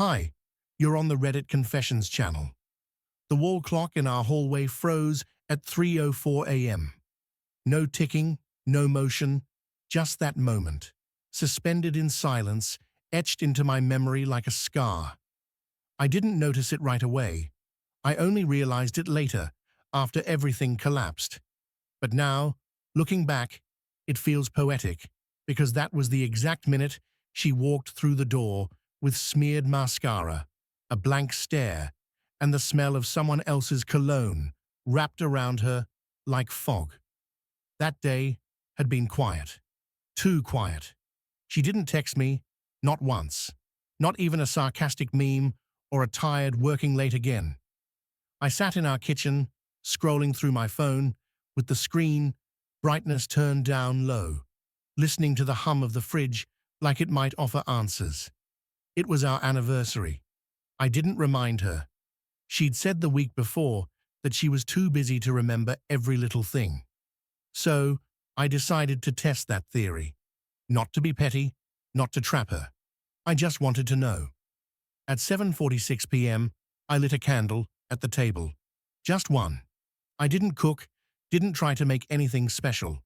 Hi, you're on the Reddit Confessions channel. The wall clock in our hallway froze at 3:04 a.m. No ticking, no motion, just that moment, suspended in silence, etched into my memory like a scar. I didn't notice it right away. I only realized it later, after everything collapsed. But now, looking back, it feels poetic, because that was the exact minute she walked through the door with smeared mascara, a blank stare, and the smell of someone else's cologne wrapped around her like fog. That day had been quiet. Too quiet. She didn't text me, not once. Not even a sarcastic meme or a tired working late again. I sat in our kitchen, scrolling through my phone, with the screen brightness turned down low, listening to the hum of the fridge like it might offer answers. It was our anniversary. I didn't remind her. She'd said the week before that she was too busy to remember every little thing. So, I decided to test that theory. Not to be petty, not to trap her. I just wanted to know. At 7:46 p.m., I lit a candle at the table. Just one. I didn't cook, didn't try to make anything special.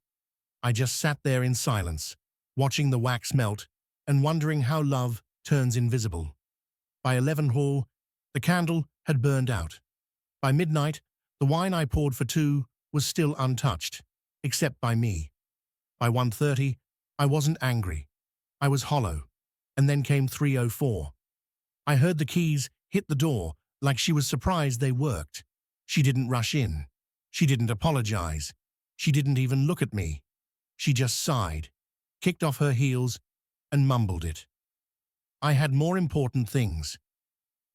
I just sat there in silence, watching the wax melt and wondering how love turns invisible. By 11 the candle had burned out. By midnight, the wine I poured for two was still untouched, except by me. By 1:30, I wasn't angry. I was hollow. And then came 3:04. I heard the keys hit the door like she was surprised they worked. She didn't rush in. She didn't apologize. She didn't even look at me. She just sighed, kicked off her heels, and mumbled it. I had more important things.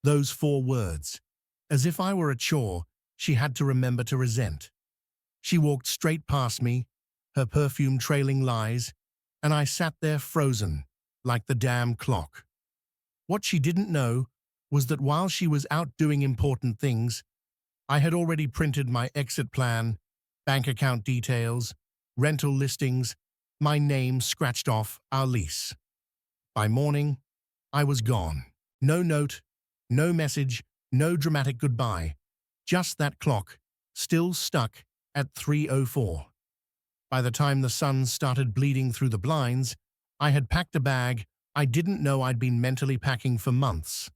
Those 4 words. As if I were a chore she had to remember to resent. She walked straight past me, her perfume trailing lies, and I sat there frozen, like the damn clock. What she didn't know was that while she was out doing important things, I had already printed my exit plan, bank account details, rental listings, my name scratched off our lease. By morning, I was gone. No note, no message, no dramatic goodbye. Just that clock, still stuck at 3:04. By the time the sun started bleeding through the blinds, I had packed a bag I didn't know I'd been mentally packing for months.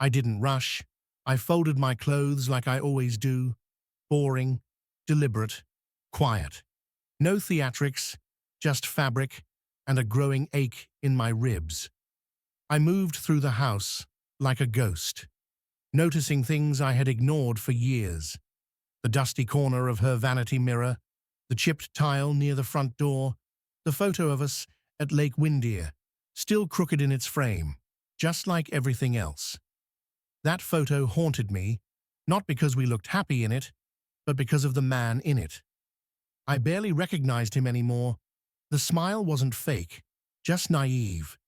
I didn't rush. I folded my clothes like I always do. Boring, deliberate, quiet. No theatrics, just fabric and a growing ache in my ribs. I moved through the house like a ghost, noticing things I had ignored for years. The dusty corner of her vanity mirror, the chipped tile near the front door, the photo of us at Lake Windermere, still crooked in its frame, just like everything else. That photo haunted me, not because we looked happy in it, but because of the man in it. I barely recognized him anymore. The smile wasn't fake, just naive.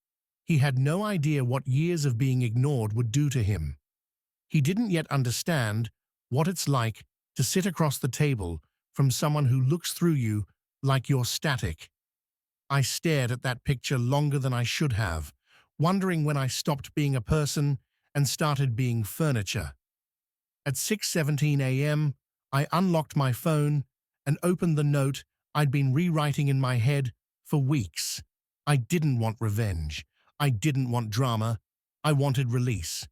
He had no idea what years of being ignored would do to him. He didn't yet understand what it's like to sit across the table from someone who looks through you like you're static. I stared at that picture longer than I should have, wondering when I stopped being a person and started being furniture. At 6:17 a.m., I unlocked my phone and opened the note I'd been rewriting in my head for weeks. I didn't want revenge. I didn't want drama. I wanted release.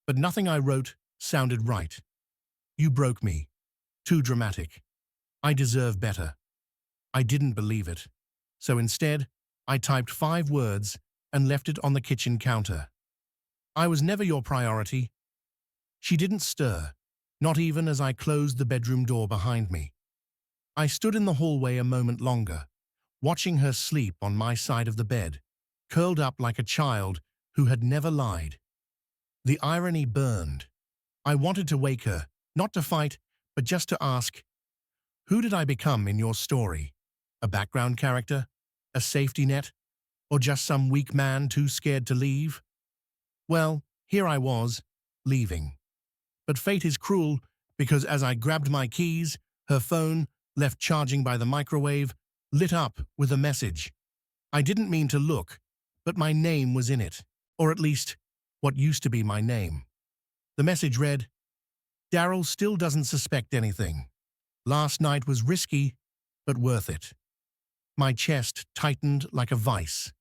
But nothing I wrote sounded right. You broke me. Too dramatic. I deserve better. I didn't believe it. So instead, I typed 5 words and left it on the kitchen counter. I was never your priority. She didn't stir, not even as I closed the bedroom door behind me. I stood in the hallway a moment longer, watching her sleep on my side of the bed, curled up like a child who had never lied. The irony burned. I wanted to wake her, not to fight, but just to ask, who did I become in your story? A background character? A safety net? Or just some weak man too scared to leave? Well, here I was, leaving. But fate is cruel because as I grabbed my keys, her phone, left charging by the microwave, lit up with a message. I didn't mean to look, but my name was in it. Or at least, what used to be my name. The message read, "Daryl still doesn't suspect anything. Last night was risky, but worth it." My chest tightened like a vice.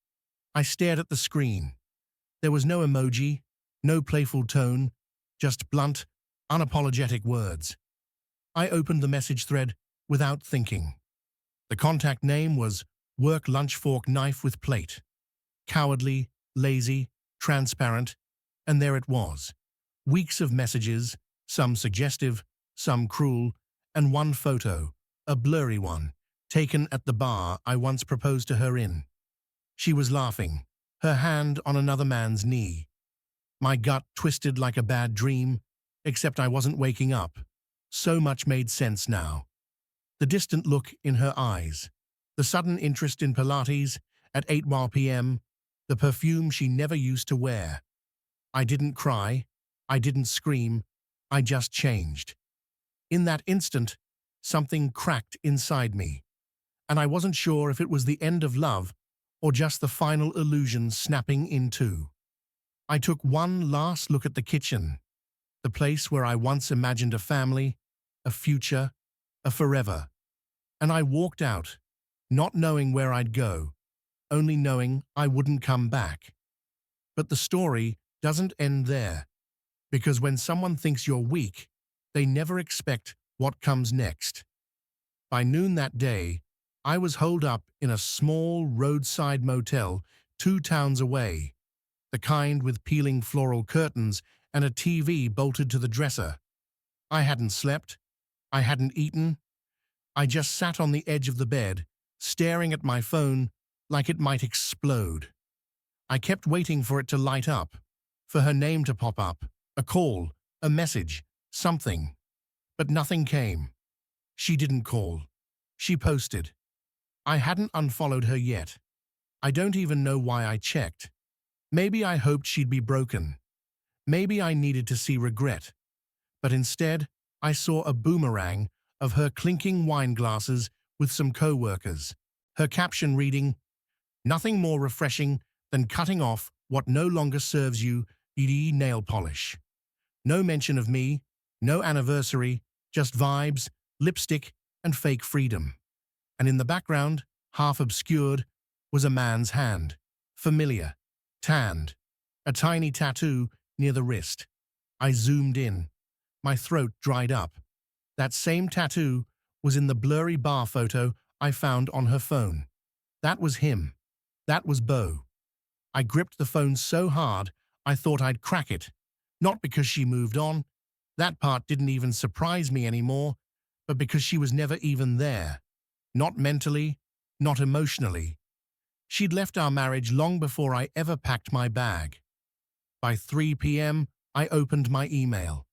I stared at the screen. There was no emoji, no playful tone, just blunt, unapologetic words. I opened the message thread without thinking. The contact name was Work Lunch Fork Knife with Plate. Cowardly, lazy, transparent, and there it was. Weeks of messages, some suggestive, some cruel, and one photo, a blurry one, taken at the bar I once proposed to her in. She was laughing, her hand on another man's knee. My gut twisted like a bad dream, except I wasn't waking up. So much made sense now. The distant look in her eyes, the sudden interest in Pilates at 8 p.m., the perfume she never used to wear. I didn't cry, I didn't scream, I just changed. In that instant, something cracked inside me, and I wasn't sure if it was the end of love or just the final illusion snapping in two. I took one last look at the kitchen, the place where I once imagined a family, a future, a forever, and I walked out, not knowing where I'd go, only knowing I wouldn't come back. But the story doesn't end there, because when someone thinks you're weak, they never expect what comes next. By noon that day, I was holed up in a small roadside motel 2 towns away, the kind with peeling floral curtains and a TV bolted to the dresser. I hadn't slept, I hadn't eaten. I just sat on the edge of the bed, staring at my phone like it might explode. I kept waiting for it to light up, for her name to pop up, a call, a message, something. But nothing came. She didn't call. She posted. I hadn't unfollowed her yet. I don't even know why I checked. Maybe I hoped she'd be broken. Maybe I needed to see regret. But instead, I saw a boomerang of her clinking wine glasses with some co-workers. Her caption reading, "Nothing more refreshing than cutting off what no longer serves you, nail polish." No mention of me, no anniversary, just vibes, lipstick, and fake freedom. And in the background, half obscured, was a man's hand, familiar, tanned, a tiny tattoo near the wrist. I zoomed in. My throat dried up. That same tattoo was in the blurry bar photo I found on her phone. That was him. That was Beau. I gripped the phone so hard I thought I'd crack it. Not because she moved on. That part didn't even surprise me anymore, but because she was never even there. Not mentally, not emotionally. She'd left our marriage long before I ever packed my bag. By 3 p.m., I opened my email.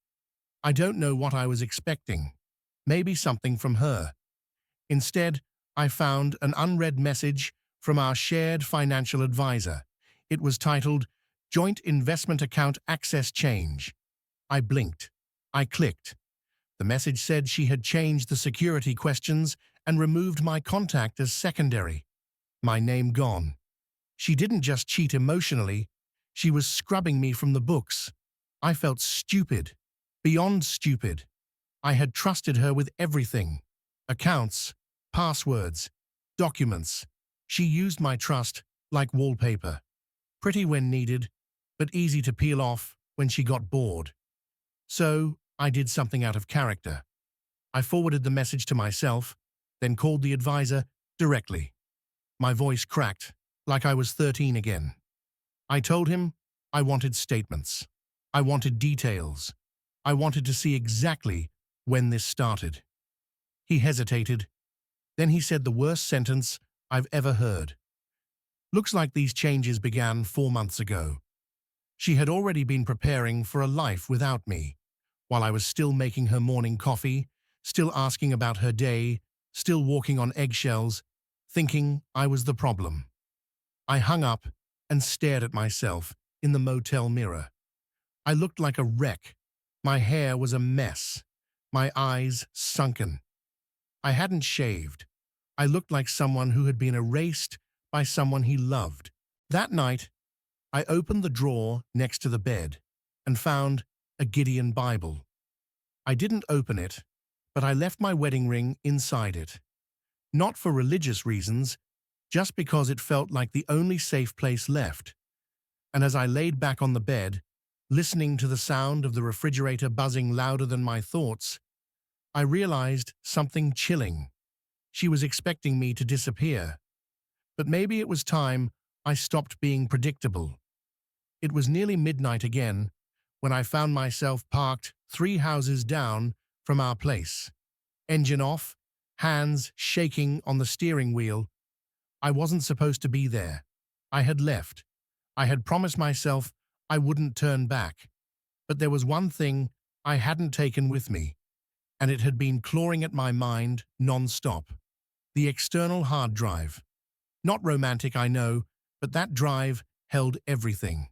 I don't know what I was expecting. Maybe something from her. Instead, I found an unread message from our shared financial advisor. It was titled, "Joint Investment Account Access Change." I blinked. I clicked. The message said she had changed the security questions and removed my contact as secondary. My name gone. She didn't just cheat emotionally, she was scrubbing me from the books. I felt stupid, beyond stupid. I had trusted her with everything. Accounts, passwords, documents. She used my trust like wallpaper. Pretty when needed, but easy to peel off when she got bored. So, I did something out of character. I forwarded the message to myself, then called the advisor directly. My voice cracked, like I was 13 again. I told him I wanted statements. I wanted details. I wanted to see exactly when this started. He hesitated. Then he said the worst sentence I've ever heard. "Looks like these changes began 4 months ago." She had already been preparing for a life without me, while I was still making her morning coffee, still asking about her day, still walking on eggshells, thinking I was the problem. I hung up and stared at myself in the motel mirror. I looked like a wreck. My hair was a mess. My eyes sunken. I hadn't shaved. I looked like someone who had been erased by someone he loved. That night, I opened the drawer next to the bed and found a Gideon Bible. I didn't open it, but I left my wedding ring inside it. Not for religious reasons, just because it felt like the only safe place left. And as I laid back on the bed, listening to the sound of the refrigerator buzzing louder than my thoughts, I realized something chilling. She was expecting me to disappear. But maybe it was time I stopped being predictable. It was nearly midnight again when I found myself parked 3 houses down from our place. Engine off, hands shaking on the steering wheel. I wasn't supposed to be there. I had left. I had promised myself I wouldn't turn back. But there was one thing I hadn't taken with me, and it had been clawing at my mind non-stop. The external hard drive. Not romantic, I know, but that drive held everything.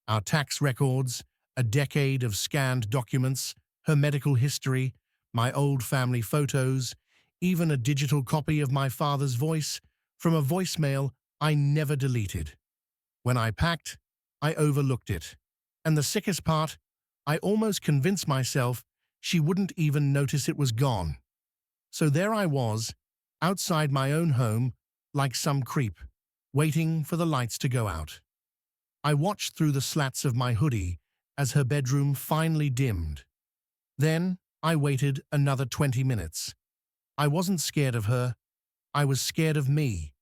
Our tax records, a decade of scanned documents, her medical history, my old family photos, even a digital copy of my father's voice from a voicemail I never deleted. When I packed, I overlooked it. And the sickest part, I almost convinced myself she wouldn't even notice it was gone. So there I was, outside my own home, like some creep, waiting for the lights to go out. I watched through the slats of my hoodie as her bedroom finally dimmed. Then I waited another 20 minutes. I wasn't scared of her. I was scared of me.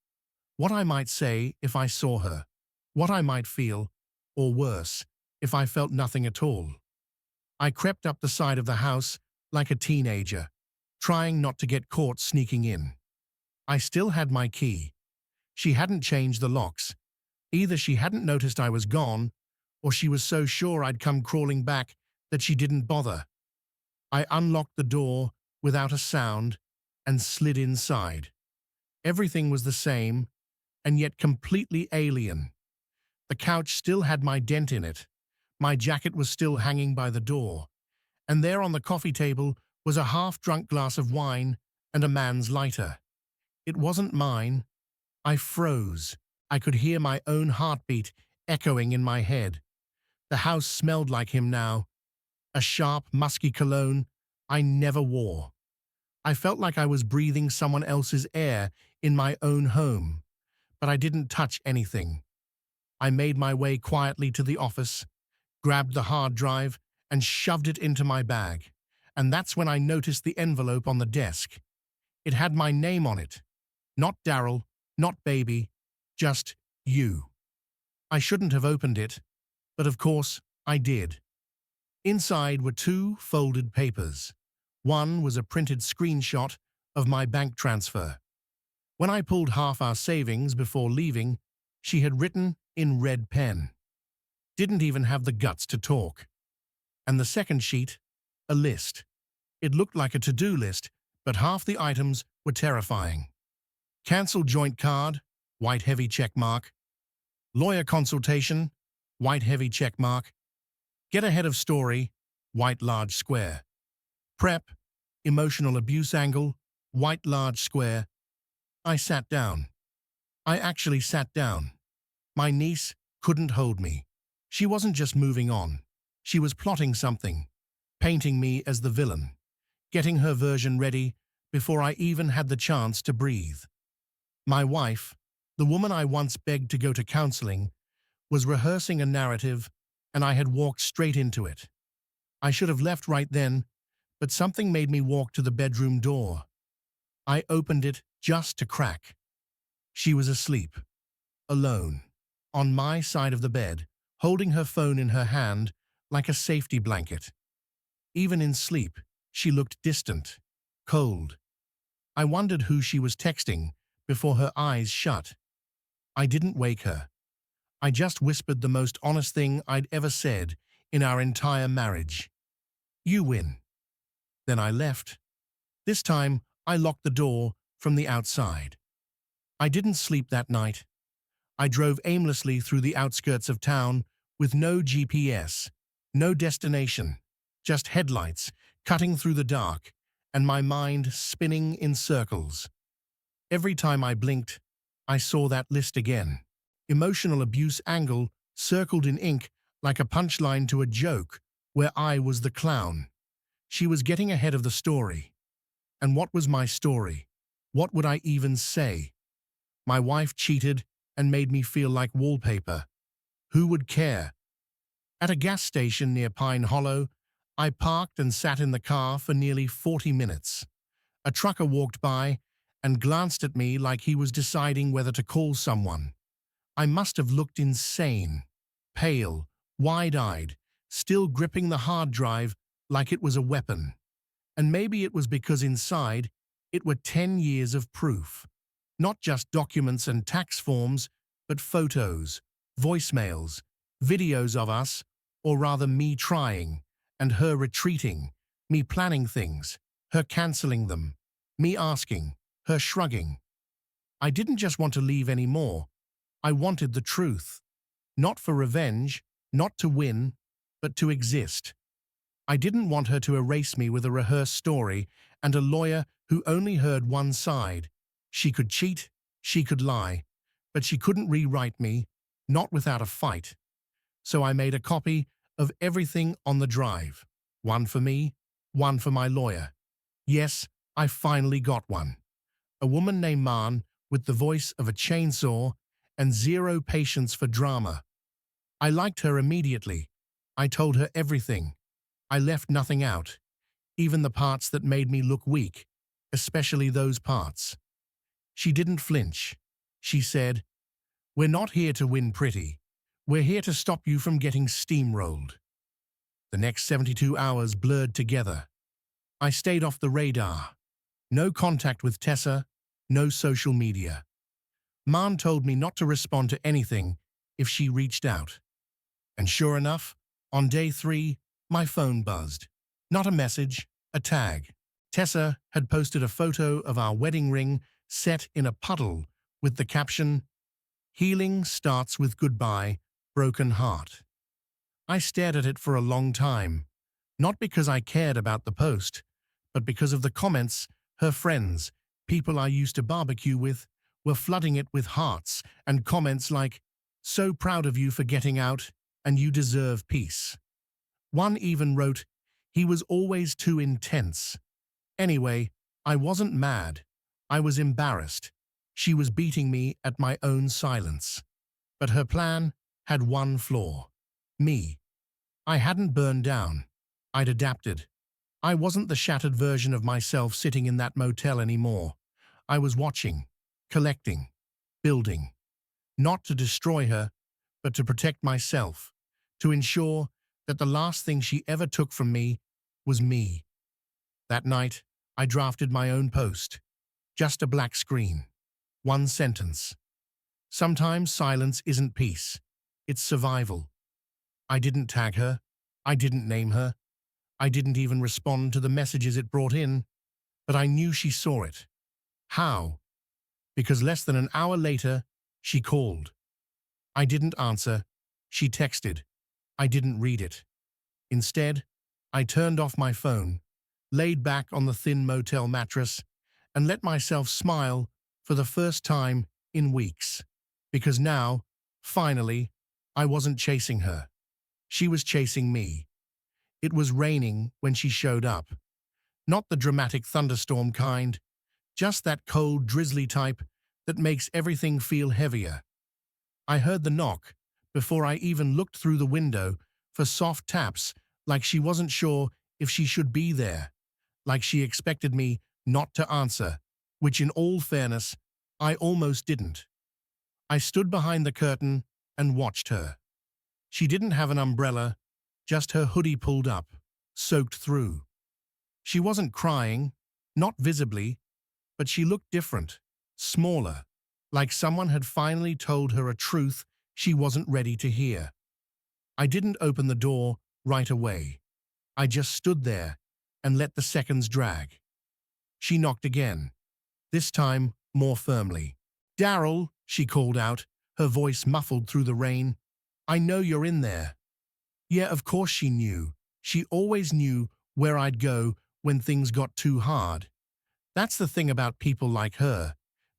What I might say if I saw her. What I might feel, or worse, if I felt nothing at all. I crept up the side of the house like a teenager, trying not to get caught sneaking in. I still had my key. She hadn't changed the locks. Either she hadn't noticed I was gone, or she was so sure I'd come crawling back that she didn't bother. I unlocked the door without a sound and slid inside. Everything was the same, and yet completely alien. The couch still had my dent in it. My jacket was still hanging by the door. And there on the coffee table was a half-drunk glass of wine and a man's lighter. It wasn't mine. I froze. I could hear my own heartbeat echoing in my head. The house smelled like him now. A sharp, musky cologne I never wore. I felt like I was breathing someone else's air in my own home, but I didn't touch anything. I made my way quietly to the office, grabbed the hard drive, and shoved it into my bag. And that's when I noticed the envelope on the desk. It had my name on it. Not Daryl, not baby, just you. I shouldn't have opened it, but of course I did. Inside were 2 folded papers. One was a printed screenshot of my bank transfer. When I pulled half our savings before leaving, she had written in red pen. Didn't even have the guts to talk. And the second sheet, a list. It looked like a to-do list, but half the items were terrifying. Cancel joint card, white heavy check mark. Lawyer consultation, white heavy check mark. Get ahead of story, white large square. Prep, emotional abuse angle, white large square. I sat down. I actually sat down. My niece couldn't hold me. She wasn't just moving on. She was plotting something, painting me as the villain, getting her version ready before I even had the chance to breathe. My wife, the woman I once begged to go to counseling, was rehearsing a narrative, and I had walked straight into it. I should have left right then, but something made me walk to the bedroom door. I opened it just to crack. She was asleep, alone, on my side of the bed, holding her phone in her hand like a safety blanket. Even in sleep, she looked distant, cold. I wondered who she was texting before her eyes shut. I didn't wake her. I just whispered the most honest thing I'd ever said in our entire marriage. You win. Then I left. This time, I locked the door from the outside. I didn't sleep that night. I drove aimlessly through the outskirts of town with no GPS, no destination, just headlights cutting through the dark and my mind spinning in circles. Every time I blinked, I saw that list again. Emotional abuse angle circled in ink like a punchline to a joke where I was the clown. She was getting ahead of the story. And what was my story? What would I even say? My wife cheated and made me feel like wallpaper. Who would care? At a gas station near Pine Hollow, I parked and sat in the car for nearly 40 minutes. A trucker walked by and glanced at me like he was deciding whether to call someone. I must have looked insane, pale, wide-eyed, still gripping the hard drive like it was a weapon. And maybe it was because inside it were 10 years of proof. Not just documents and tax forms, but photos, voicemails, videos of us, or rather me trying, and her retreating, me planning things, her cancelling them, me asking, her shrugging. I didn't just want to leave anymore. I wanted the truth. Not for revenge, not to win, but to exist. I didn't want her to erase me with a rehearsed story and a lawyer who only heard one side. She could cheat, she could lie, but she couldn't rewrite me, not without a fight. So I made a copy of everything on the drive. One for me, one for my lawyer. Yes, I finally got one. A woman named Man with the voice of a chainsaw and zero patience for drama. I liked her immediately. I told her everything. I left nothing out, even the parts that made me look weak, especially those parts. She didn't flinch. She said, "We're not here to win pretty. We're here to stop you from getting steamrolled." The next 72 hours blurred together. I stayed off the radar. No contact with Tessa, no social media. Man told me not to respond to anything if she reached out. And sure enough, on day 3, my phone buzzed. Not a message, a tag. Tessa had posted a photo of our wedding ring set in a puddle with the caption, "Healing starts with goodbye, broken heart." I stared at it for a long time, not because I cared about the post, but because of the comments her friends, people I used to barbecue with, were flooding it with hearts and comments like, "So proud of you for getting out, and you deserve peace." One even wrote, "He was always too intense." Anyway, I wasn't mad. I was embarrassed. She was beating me at my own silence. But her plan had one flaw. Me. I hadn't burned down. I'd adapted. I wasn't the shattered version of myself sitting in that motel anymore. I was watching, collecting, building. Not to destroy her, but to protect myself, to ensure that the last thing she ever took from me was me. That night, I drafted my own post. Just a black screen. One sentence. Sometimes silence isn't peace. It's survival. I didn't tag her. I didn't name her. I didn't even respond to the messages it brought in. But I knew she saw it. How? Because less than an hour later, she called. I didn't answer. She texted. I didn't read it. Instead, I turned off my phone, laid back on the thin motel mattress, and let myself smile for the first time in weeks. Because now, finally, I wasn't chasing her. She was chasing me. It was raining when she showed up. Not the dramatic thunderstorm kind, just that cold, drizzly type that makes everything feel heavier. I heard the knock before I even looked through the window for soft taps, like she wasn't sure if she should be there, like she expected me not to answer, which in all fairness, I almost didn't. I stood behind the curtain and watched her. She didn't have an umbrella, just her hoodie pulled up, soaked through. She wasn't crying, not visibly, but she looked different, smaller, like someone had finally told her a truth she wasn't ready to hear. I didn't open the door right away. I just stood there and let the seconds drag. She knocked again, this time more firmly. "Daryl," she called out, her voice muffled through the rain. "I know you're in there." Yeah, of course she knew. She always knew where I'd go when things got too hard. That's the thing about people like her.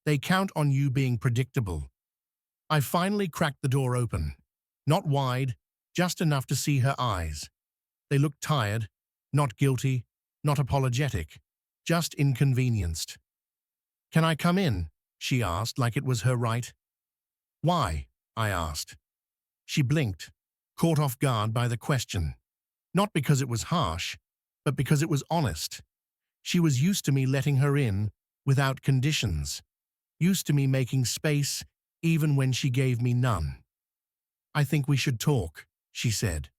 They count on you being predictable. I finally cracked the door open. Not wide, just enough to see her eyes. They looked tired, not guilty, not apologetic, just inconvenienced. "Can I come in?" she asked like it was her right. "Why?" I asked. She blinked, caught off guard by the question. Not because it was harsh, but because it was honest. She was used to me letting her in, without conditions. Used to me making space, even when she gave me none. "I think we should talk," she said.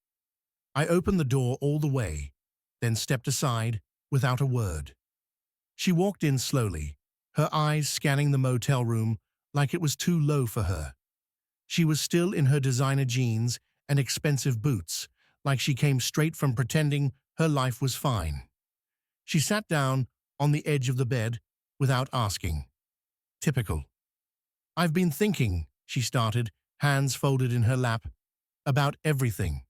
I opened the door all the way, then stepped aside, without a word. She walked in slowly, her eyes scanning the motel room like it was too low for her. She was still in her designer jeans and expensive boots, like she came straight from pretending her life was fine. She sat down on the edge of the bed without asking. Typical. "I've been thinking," she started, hands folded in her lap, "about everything."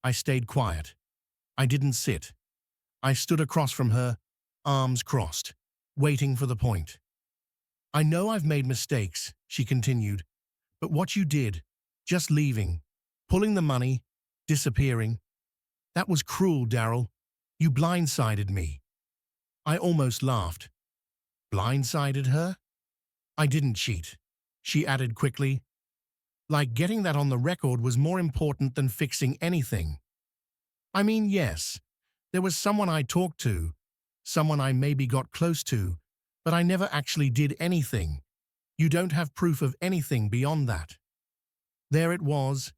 I stayed quiet. I didn't sit. I stood across from her, arms crossed, waiting for the point. "I know I've made mistakes," she continued, "but what you did, just leaving, pulling the money, disappearing, that was cruel, Daryl. You blindsided me." I almost laughed. Blindsided her? "I didn't cheat," she added quickly. Like getting that on the record was more important than fixing anything. I mean, yes, there was someone I talked to, someone I maybe got close to, but I never actually did anything. You don't have proof of anything beyond that. There it was,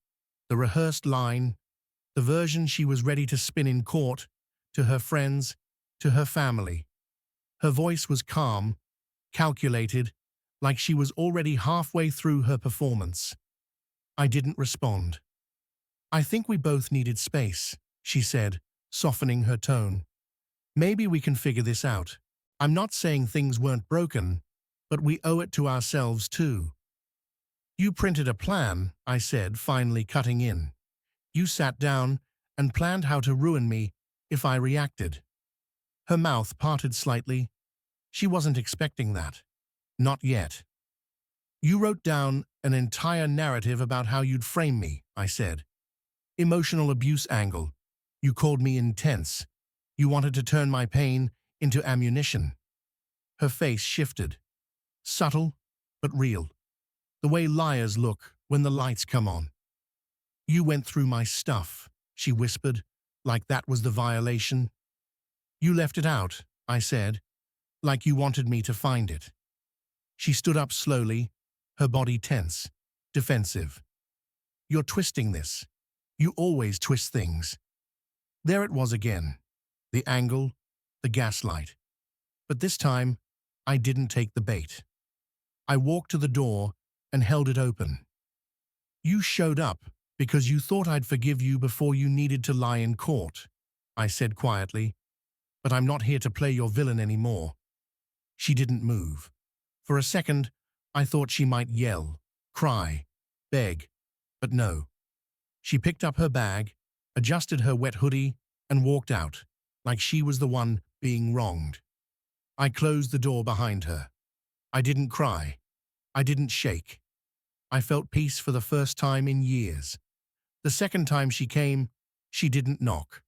the rehearsed line, the version she was ready to spin in court, to her friends, to her family. Her voice was calm, calculated, like she was already halfway through her performance. I didn't respond. "I think we both needed space," she said, softening her tone. "Maybe we can figure this out. I'm not saying things weren't broken, but we owe it to ourselves too." "You printed a plan," I said, finally cutting in. "You sat down and planned how to ruin me if I reacted." Her mouth parted slightly. She wasn't expecting that. Not yet. "You wrote down an entire narrative about how you'd frame me," I said. "Emotional abuse angle. You called me intense. You wanted to turn my pain into ammunition." Her face shifted. Subtle, but real. The way liars look when the lights come on. "You went through my stuff," she whispered, like that was the violation. "You left it out," I said, "like you wanted me to find it." She stood up slowly, her body tense, defensive. "You're twisting this. You always twist things." There it was again. The angle, the gaslight. But this time, I didn't take the bait. I walked to the door and held it open. "You showed up because you thought I'd forgive you before you needed to lie in court," I said quietly, "but I'm not here to play your villain anymore." She didn't move. For a second, I thought she might yell, cry, beg, but no. She picked up her bag, adjusted her wet hoodie, and walked out, like she was the one being wronged. I closed the door behind her. I didn't cry. I didn't shake. I felt peace for the first time in years. The second time she came, she didn't knock.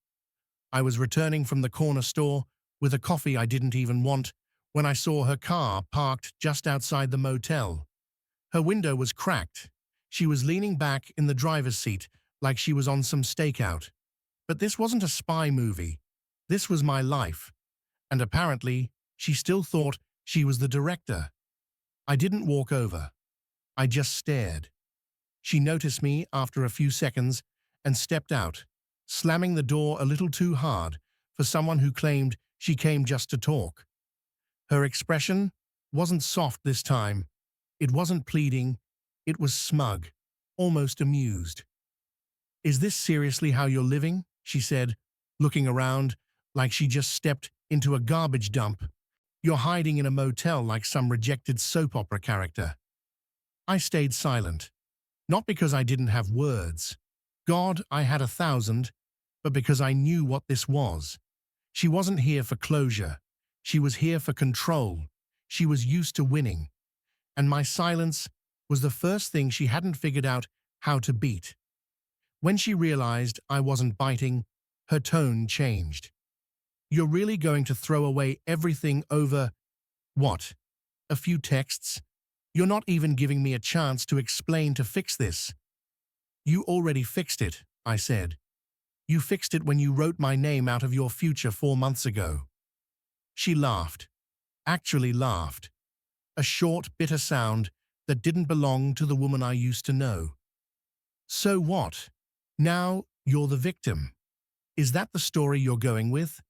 I was returning from the corner store with a coffee I didn't even want when I saw her car parked just outside the motel. Her window was cracked. She was leaning back in the driver's seat like she was on some stakeout. But this wasn't a spy movie. This was my life. And apparently, she still thought she was the director. I didn't walk over. I just stared. She noticed me after a few seconds and stepped out, slamming the door a little too hard for someone who claimed she came just to talk. Her expression wasn't soft this time. It wasn't pleading. It was smug, almost amused. "Is this seriously how you're living?" she said, looking around like she just stepped into a garbage dump. "You're hiding in a motel like some rejected soap opera character." I stayed silent, not because I didn't have words. God, I had 1,000, but because I knew what this was. She wasn't here for closure. She was here for control. She was used to winning. And my silence was the first thing she hadn't figured out how to beat. When she realized I wasn't biting, her tone changed. You're really going to throw away everything over what? A few texts? You're not even giving me a chance to explain to fix this. You already fixed it, I said. You fixed it when you wrote my name out of your future 4 months ago. She laughed. Actually laughed. A short, bitter sound that didn't belong to the woman I used to know. So what? Now you're the victim. Is that the story you're going with?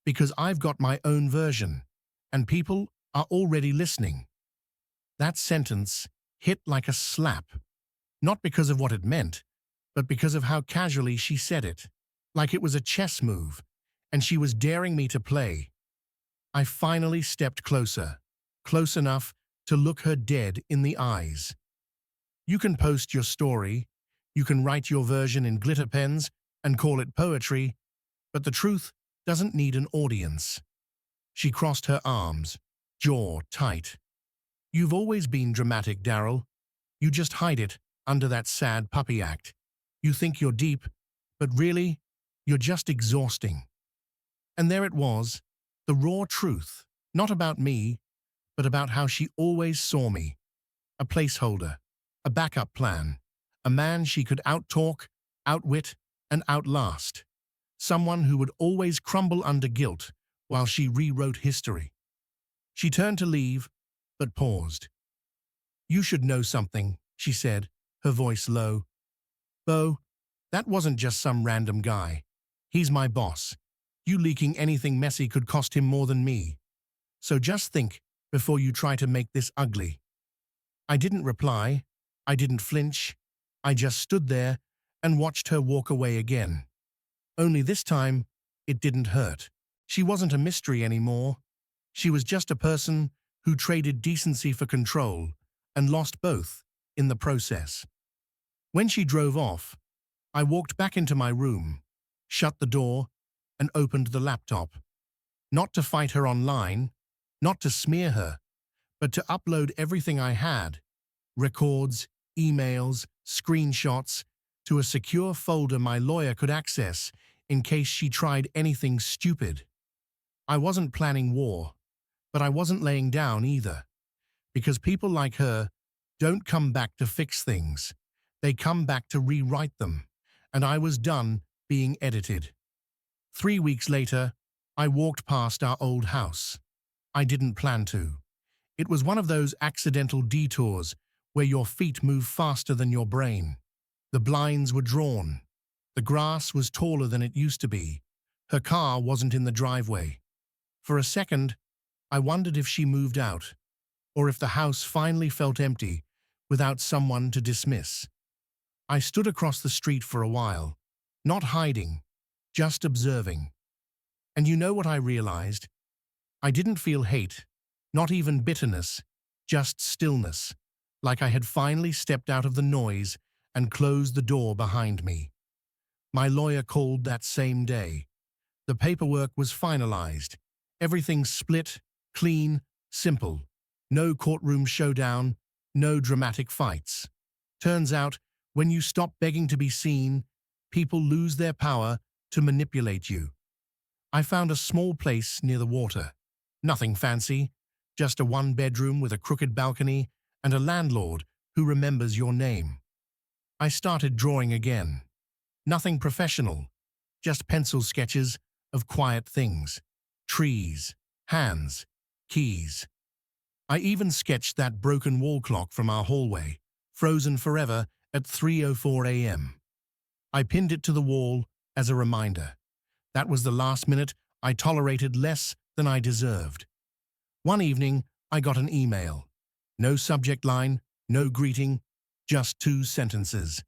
Because I've got my own version, and people are already listening. That sentence hit like a slap, not because of what it meant, but because of how casually she said it, like it was a chess move, and she was daring me to play. I finally stepped closer, close enough to look her dead in the eyes. You can post your story, you can write your version in glitter pens and call it poetry, but the truth doesn't need an audience. She crossed her arms, jaw tight. You've always been dramatic, Daryl. You just hide it under that sad puppy act. You think you're deep, but really, you're just exhausting. And there it was, the raw truth, not about me, but about how she always saw me. A placeholder, a backup plan, a man she could outtalk, outwit, and outlast. Someone who would always crumble under guilt while she rewrote history. She turned to leave, but paused. You should know something, she said, her voice low. Bo, that wasn't just some random guy. He's my boss. You leaking anything messy could cost him more than me. So just think before you try to make this ugly. I didn't reply. I didn't flinch. I just stood there and watched her walk away again. Only this time, it didn't hurt. She wasn't a mystery anymore. She was just a person who traded decency for control and lost both in the process. When she drove off, I walked back into my room, shut the door, and opened the laptop. Not to fight her online, not to smear her, but to upload everything I had, records, emails, screenshots, to a secure folder my lawyer could access in case she tried anything stupid. I wasn't planning war, but I wasn't laying down either, because people like her don't come back to fix things. They come back to rewrite them, and I was done being edited. 3 weeks later, I walked past our old house. I didn't plan to. It was one of those accidental detours where your feet move faster than your brain. The blinds were drawn. The grass was taller than it used to be. Her car wasn't in the driveway. For a second, I wondered if she moved out, or if the house finally felt empty without someone to dismiss. I stood across the street for a while, not hiding, just observing. And you know what I realized? I didn't feel hate, not even bitterness, just stillness, like I had finally stepped out of the noise and closed the door behind me. My lawyer called that same day. The paperwork was finalized. Everything split, clean, simple. No courtroom showdown, no dramatic fights. Turns out, when you stop begging to be seen, people lose their power to manipulate you. I found a small place near the water. Nothing fancy, just a one-bedroom with a crooked balcony and a landlord who remembers your name. I started drawing again. Nothing professional, just pencil sketches of quiet things. Trees, hands, keys. I even sketched that broken wall clock from our hallway, frozen forever at 3:04 a.m. I pinned it to the wall as a reminder. That was the last minute I tolerated less than I deserved. One evening, I got an email. No subject line, no greeting, just 2 sentences.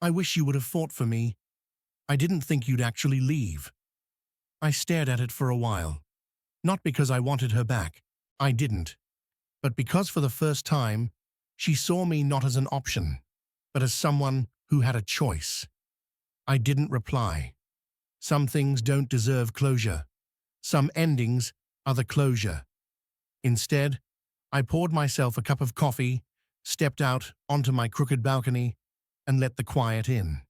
I wish you would have fought for me. I didn't think you'd actually leave. I stared at it for a while. Not because I wanted her back. I didn't. But because for the first time, she saw me not as an option, but as someone who had a choice. I didn't reply. Some things don't deserve closure. Some endings are the closure. Instead, I poured myself a cup of coffee, stepped out onto my crooked balcony, and let the quiet in.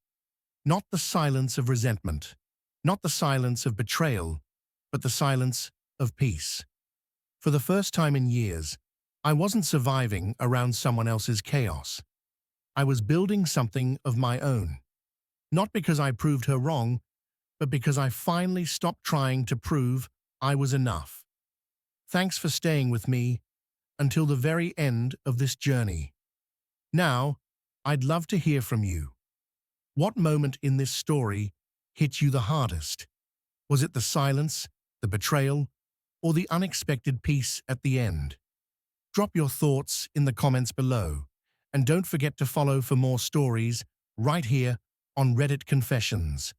Not the silence of resentment, not the silence of betrayal, but the silence of peace. For the first time in years, I wasn't surviving around someone else's chaos. I was building something of my own. Not because I proved her wrong, but because I finally stopped trying to prove I was enough. Thanks for staying with me until the very end of this journey. Now, I'd love to hear from you. What moment in this story hit you the hardest? Was it the silence, the betrayal, or the unexpected peace at the end? Drop your thoughts in the comments below, and don't forget to follow for more stories right here on Reddit Confessions.